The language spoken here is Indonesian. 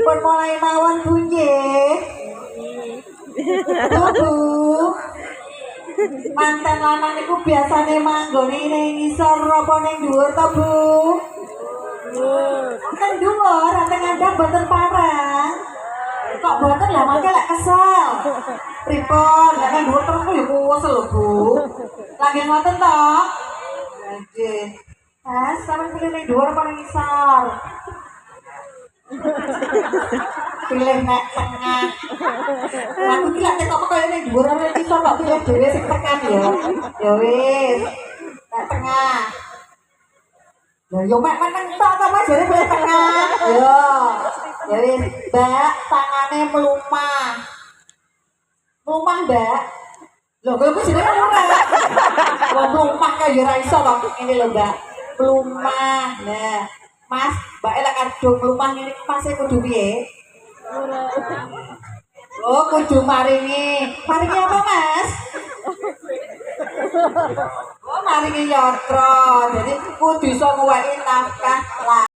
Pun mulai mawon Bu nggih. Bu. Manten lanang niku biasane manggone ning ngisor apa ning dhuwur to, Bu? Teng dhuwur, teng ngandhap boten parang. Kok boten lah mangke lek kesel. Pripun? Lek nang dhuwur terus ya kuwes lho, Bu. Lagi ngoten to? Nggih. Mas, sampeyan pilih ning dhuwur apa ning ngisor? Pilih nek tengah. Aku iki lek kok kaya ning dhuwur ora ngisor kok pilih dhewe sing tengah ya. Ya wis. Nek tengah. Ya yo mek meneng tok to Mas jare pilih tengah. Yo. Ya wis, Mbak, tangane mlumah. Mlumah, Mbak. Lho, kok jenenge ora. Wong mlumah kaya ora iso kok ngene lho, Mbak. Mlumah. Nah, Mas, Mbak lek kado mlumah ngene Mas kudu piye? Oh, kudu maringi. Maringi apa, Mas? Oh, maringi yatra. Jadi kudu iso nguweki nafkah.